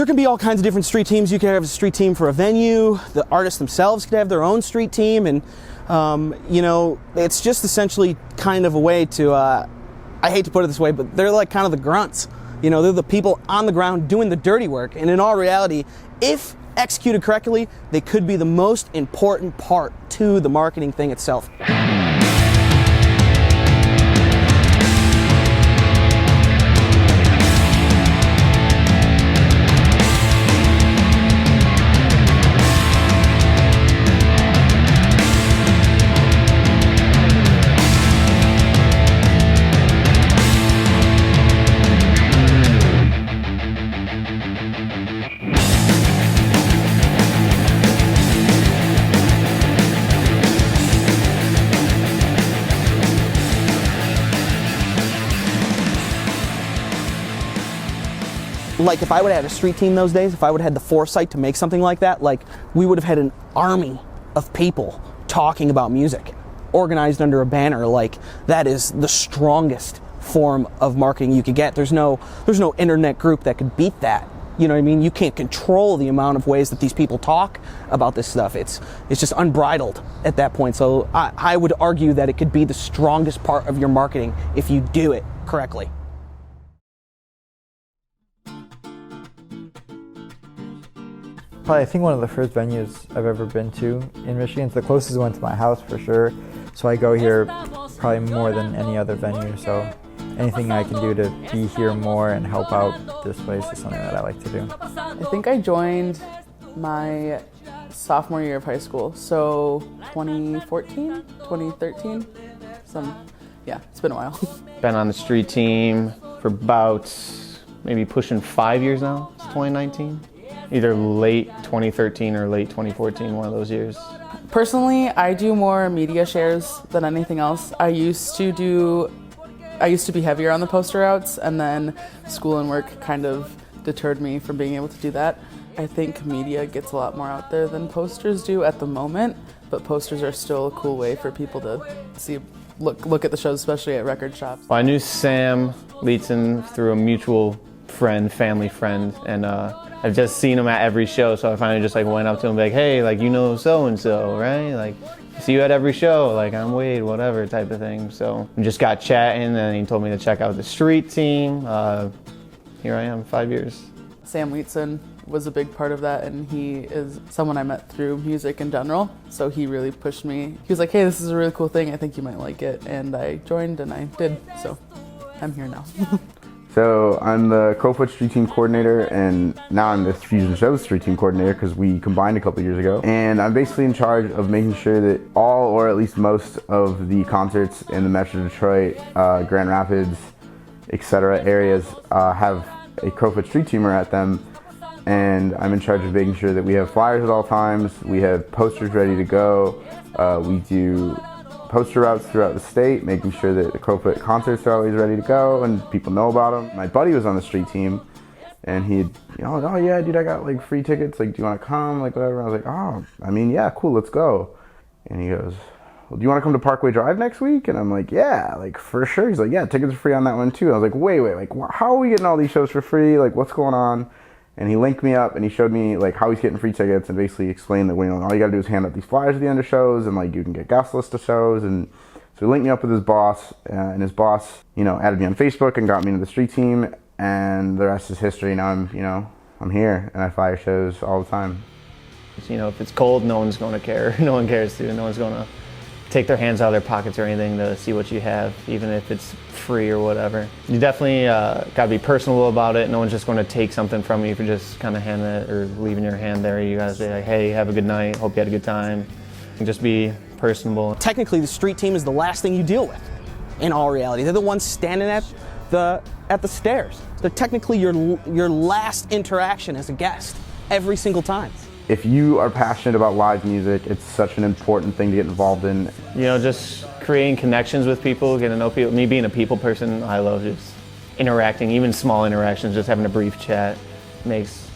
There can be all kinds of different street teams. You could have a street team for a venue. The artists themselves could have their own street team, and you know, it's just essentially kind of a way to, I hate to put it this way, but they're like kind of the grunts. You know, they're the people on the ground doing the dirty work, and in all reality, if executed correctly, they could be the most important part to the marketing thing itself. Like if I would have had a street team those days, if I would have had the foresight to make something like that, like we would have had an army of people talking about music, organized under a banner. Like that is the strongest form of marketing you could get. There's no internet group that could beat that. You know what I mean? You can't control the amount of ways that these people talk about this stuff. It's just unbridled at that point. So I would argue that it could be the strongest part of your marketing if you do it correctly. Probably, I think one of the first venues I've ever been to in Michigan. It's the closest one to my house for sure. So I go here probably more than any other venue. So anything I can do to be here more and help out this place is something that I like to do. I think I joined my sophomore year of high school. So 2014, 2013, yeah, it's been a while. Been on the street team for about maybe pushing 5 years now. It's 2019. Either late 2013 or late 2014, one of those years. Personally, I do more media shares than anything else. I used to be heavier on the poster routes, and then school and work kind of deterred me from being able to do that. I think media gets a lot more out there than posters do at the moment, but posters are still a cool way for people to see, look at the shows, especially at record shops. Well, I knew Sam Leetzen through a mutual friend, family friend, and I've just seen him at every show, so I finally just like went up to him like, hey, like, you know so-and-so, right? Like, see you at every show, like, I'm Wade, whatever type of thing. So we just got chatting, and he told me to check out the street team. Here I am, 5 years. Sam Leetzen was a big part of that, and he is someone I met through music in general, so he really pushed me. He was like, hey, this is a really cool thing, I think you might like it, and I joined, and I did, so I'm here now. So I'm the Crowfoot Street Team Coordinator, and now I'm the Fusion Shows Street Team Coordinator because we combined a couple years ago. And I'm basically in charge of making sure that all, or at least most, of the concerts in the Metro Detroit, Grand Rapids, etc. areas have a Crowfoot Street Teamer at them. And I'm in charge of making sure that we have flyers at all times, we have posters ready to go, we do poster routes throughout the state, making sure that the Crowfoot concerts are always ready to go and people know about them. My buddy was on the street team, and he'd, oh yeah, dude, I got like free tickets, like, do you want to come, like whatever. I was like, oh, I mean, yeah, cool, let's go. And he goes, well, do you want to come to Parkway Drive next week? And I'm like, yeah, like for sure. He's like, yeah, tickets are free on that one too. I was like, wait, like how are we getting all these shows for free? Like, what's going on? And he linked me up, and he showed me like how he's getting free tickets, and basically explained that all you gotta do is hand out these flyers at the end of shows, and like you can get guest list of shows. And so he linked me up with his boss, and his boss, added me on Facebook and got me into the street team, and the rest is history. Now I'm here, and I fly shows all the time. If it's cold, no one's going to care. No one cares to. No one's going to take their hands out of their pockets or anything to see what you have, even if it's free or whatever. You definitely got to be personable about it. No one's just going to take something from you for just kind of handing it or leaving your hand there. You got to say like, hey, have a good night, hope you had a good time. And just be personable. Technically, the street team is the last thing you deal with, in all reality. They're the ones standing at the stairs. They're technically your last interaction as a guest every single time. If you are passionate about live music, it's such an important thing to get involved in. Just creating connections with people, getting to know people. Me being a people person, I love just interacting, even small interactions, just having a brief chat makes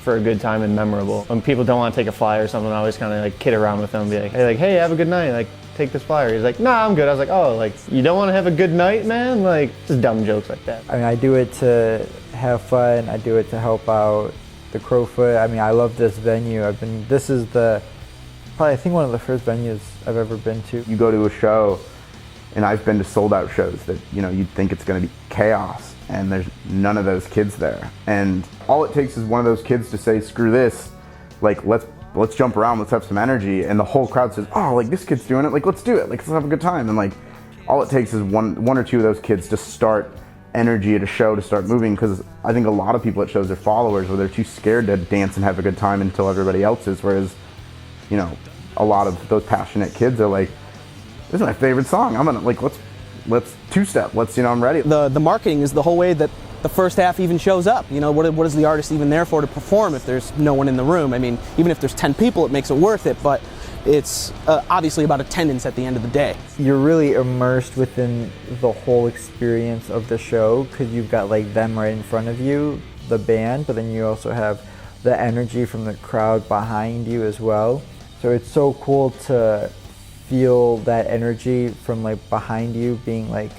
for a good time and memorable. When people don't want to take a flyer or something, I always kind of like kid around with them and be like, hey, have a good night, like take this flyer. He's like, nah, I'm good. I was like, oh, like you don't want to have a good night, man? Like just dumb jokes like that. I mean, I do it to have fun, I do it to help out the Crowfoot. I mean, I love this venue. This is probably I think one of the first venues I've ever been to. You go to a show, and I've been to sold out shows that, you'd think it's gonna be chaos, and there's none of those kids there. And all it takes is one of those kids to say, screw this, like, let's jump around, let's have some energy, and the whole crowd says, oh, like, this kid's doing it, like, let's do it, like, let's have a good time. And like, all it takes is one or two of those kids to start energy at a show, to start moving, because I think a lot of people at shows are followers, where they're too scared to dance and have a good time until everybody else is, whereas, a lot of those passionate kids are like, this is my favorite song, I'm gonna, like, let's two-step, I'm ready. The marketing is the whole way that the first half even shows up. What is the artist even there for, to perform if there's no one in the room? I mean, even if there's 10 people, it makes it worth it, but it's obviously about attendance at the end of the day. You're really immersed within the whole experience of the show, because you've got like them right in front of you, the band, but then you also have the energy from the crowd behind you as well. So it's so cool to feel that energy from like behind you being like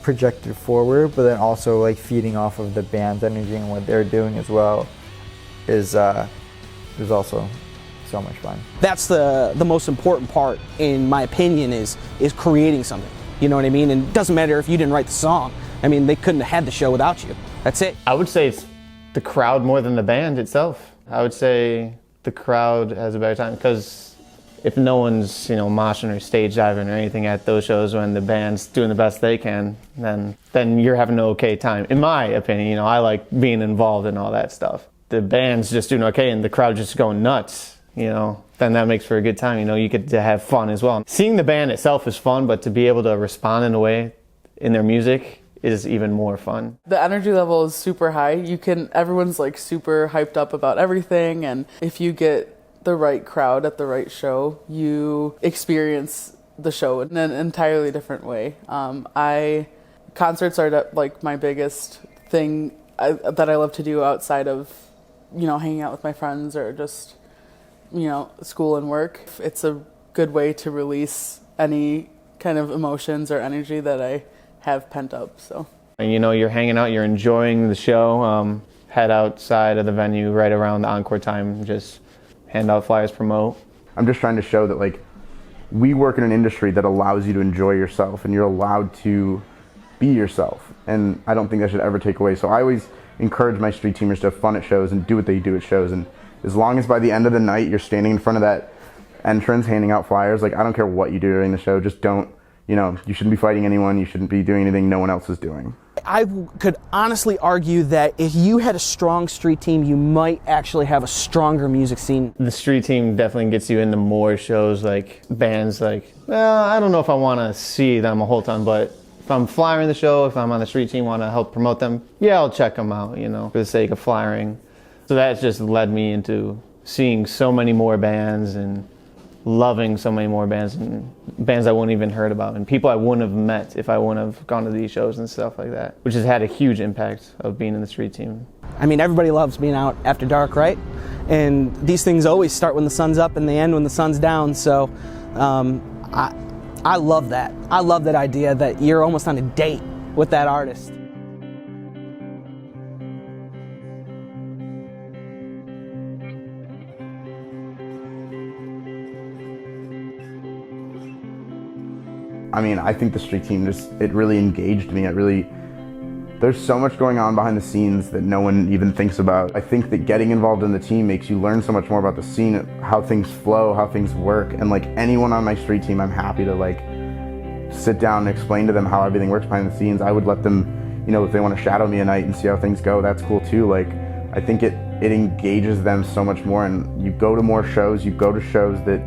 projected forward, but then also like feeding off of the band's energy and what they're doing as well is also so much fun. That's the most important part, in my opinion, is creating something. You know what I mean? And it doesn't matter if you didn't write the song. I mean, they couldn't have had the show without you. That's it. I would say it's the crowd more than the band itself. I would say the crowd has a better time, because if no one's, moshing or stage diving or anything at those shows when the band's doing the best they can, then you're having an okay time. In my opinion, I like being involved in all that stuff. The band's just doing okay and the crowd just going nuts, then that makes for a good time. You get to have fun as well. Seeing the band itself is fun, but to be able to respond in a way in their music is even more fun. The energy level is super high. Everyone's like super hyped up about everything, and if you get the right crowd at the right show, you experience the show in an entirely different way. Concerts are like my biggest thing that I love to do outside of, hanging out with my friends or just, school and work. It's a good way to release any kind of emotions or energy that I have pent up. So. And you're hanging out, you're enjoying the show, head outside of the venue right around the encore time, just hand out flyers, promote. I'm just trying to show that, like, we work in an industry that allows you to enjoy yourself, and you're allowed to be yourself, and I don't think that should ever take away. So I always encourage my street teamers to have fun at shows and do what they do at shows, and as long as by the end of the night you're standing in front of that entrance handing out flyers, like, I don't care what you do during the show, just don't, you shouldn't be fighting anyone, you shouldn't be doing anything no one else is doing. I could honestly argue that if you had a strong street team, you might actually have a stronger music scene. The street team definitely gets you into more shows, like bands, like, well, I don't know if I want to see them a whole ton, but if I'm flyering the show, if I'm on the street team, want to help promote them, yeah, I'll check them out, for the sake of flyering. So that's just led me into seeing so many more bands and loving so many more bands, and bands I wouldn't even heard about, and people I wouldn't have met if I wouldn't have gone to these shows and stuff like that, which has had a huge impact of being in the street team. I mean, everybody loves being out after dark, right? And these things always start when the sun's up and they end when the sun's down, so I love that. I love that idea that you're almost on a date with that artist. I mean, I think the street team it really engaged me. There's so much going on behind the scenes that no one even thinks about. I think that getting involved in the team makes you learn so much more about the scene, how things flow, how things work, and like anyone on my street team, I'm happy to like sit down and explain to them how everything works behind the scenes. I would let them, if they want to shadow me a night and see how things go, that's cool too. Like, I think it engages them so much more, and you go to more shows, you go to shows that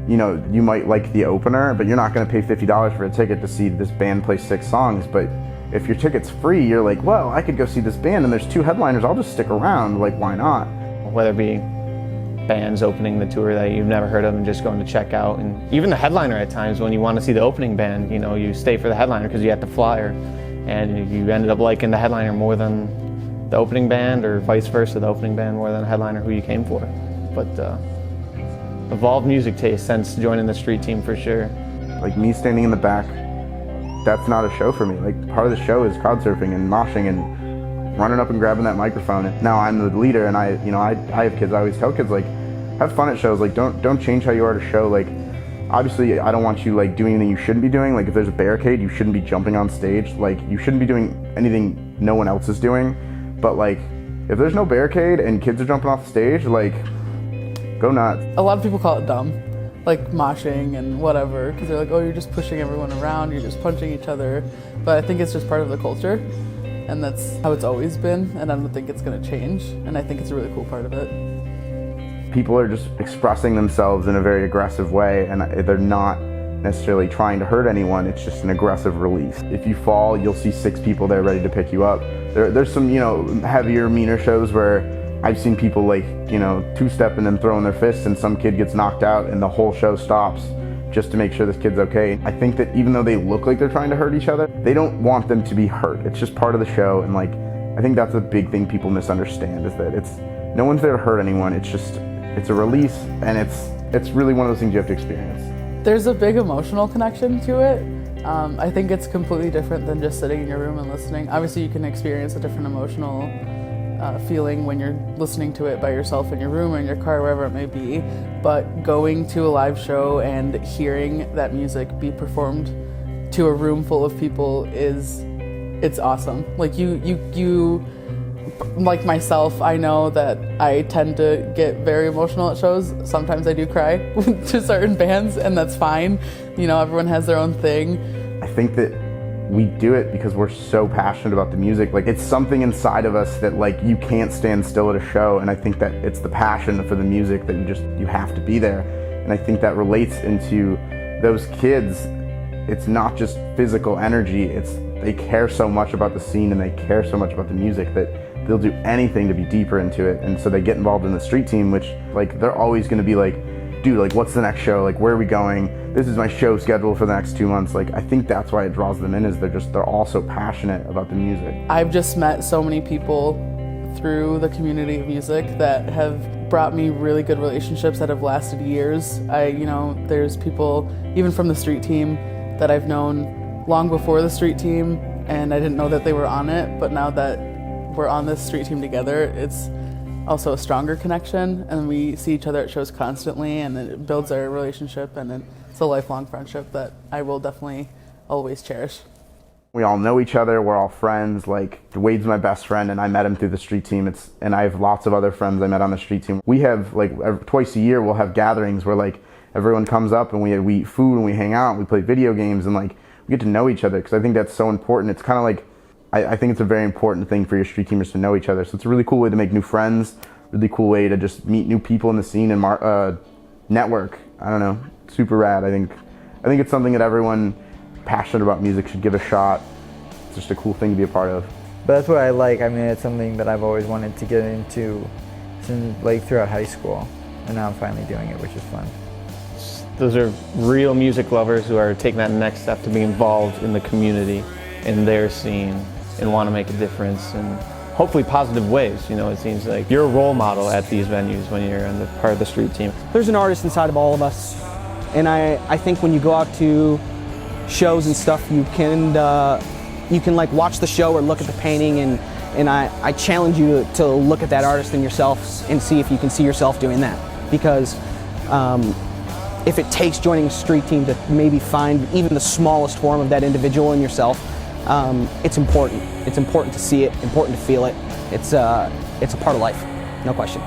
you might like the opener, but you're not going to pay $50 for a ticket to see this band play 6 songs. But if your ticket's free, you're like, well, I could go see this band and there's 2 headliners, I'll just stick around, like, why not? Whether it be bands opening the tour that you've never heard of and just going to check out, and even the headliner at times when you want to see the opening band, you stay for the headliner because you had the flyer, and you ended up liking the headliner more than the opening band, or vice versa, the opening band more than the headliner who you came for. But evolved music taste since joining the street team for sure. Like, me standing in the back, that's not a show for me. Like, part of the show is crowd surfing and moshing and running up and grabbing that microphone. And now I'm the leader, and I have kids. I always tell kids, like, have fun at shows. Like, don't change how you are at a show. Like, obviously, I don't want you like doing anything you shouldn't be doing. Like, if there's a barricade, you shouldn't be jumping on stage. Like, you shouldn't be doing anything no one else is doing. But like, if there's no barricade and kids are jumping off the stage, like, go nuts. A lot of people call it dumb, like moshing and whatever, because they're like, oh, you're just pushing everyone around, you're just punching each other. But I think it's just part of the culture, and that's how it's always been, and I don't think it's going to change, and I think it's a really cool part of it. People are just expressing themselves in a very aggressive way, and they're not necessarily trying to hurt anyone. It's just an aggressive release. If you fall, you'll see 6 people there ready to pick you up. There's some, heavier, meaner shows where I've seen people like, two-stepping and throwing their fists, and some kid gets knocked out and the whole show stops just to make sure this kid's okay. I think that even though they look like they're trying to hurt each other, they don't want them to be hurt. It's just part of the show, and like, I think that's a big thing people misunderstand, is that no one's there to hurt anyone. It's a release, and it's really one of those things you have to experience. There's a big emotional connection to it. I think it's completely different than just sitting in your room and listening. Obviously, you can experience a different emotional feeling when you're listening to it by yourself in your room or in your car, wherever it may be. But going to a live show and hearing that music be performed to a room full of people it's awesome. Like you like myself, I know that I tend to get very emotional at shows. Sometimes I do cry to certain bands, and that's fine. Everyone has their own thing. I think that we do it because we're so passionate about the music. Like, it's something inside of us that, like, you can't stand still at a show, and I think that it's the passion for the music that you have to be there. And I think that relates into those kids. It's not just physical energy, they care so much about the scene and they care so much about the music that they'll do anything to be deeper into it. And so they get involved in the street team, which, like, they're always going to be like, dude, like, what's the next show? Like, where are we going? This is my show schedule for the next 2 months. Like, I think that's why it draws them in, is they're all so passionate about the music. I've just met so many people through the community of music that have brought me really good relationships that have lasted years. There's people even from the street team that I've known long before the street team, and I didn't know that they were on it, but now that we're on this street team together, it's also a stronger connection, and we see each other at shows constantly, and it builds our relationship, and it's a lifelong friendship that I will definitely always cherish. We all know each other, we're all friends. Like, Wade's my best friend, and I met him through the street team. And I have lots of other friends I met on the street team. We have, like, twice a year we'll have gatherings where, like, everyone comes up and we eat food and we hang out and we play video games, and, like, we get to know each other, because I think that's so important. It's kind of like, I think it's a very important thing for your street teamers to know each other. So it's a really cool way to make new friends, really cool way to just meet new people in the scene and network. I don't know, super rad. I think it's something that everyone passionate about music should give a shot. It's just a cool thing to be a part of. But that's what I like. I mean, it's something that I've always wanted to get into since, like, throughout high school, and now I'm finally doing it, which is fun. Those are real music lovers who are taking that next step to be involved in the community, in their scene, and want to make a difference in hopefully positive ways. It seems like you're a role model at these venues when you're on the part of the street team. There's an artist inside of all of us, and I think when you go out to shows and stuff, you can like watch the show or look at the painting, and I challenge you to look at that artist in yourself and see if you can see yourself doing that. Because if it takes joining a street team to maybe find even the smallest form of that individual in yourself, it's important. It's important to see it, important to feel it. It's a part of life, no question.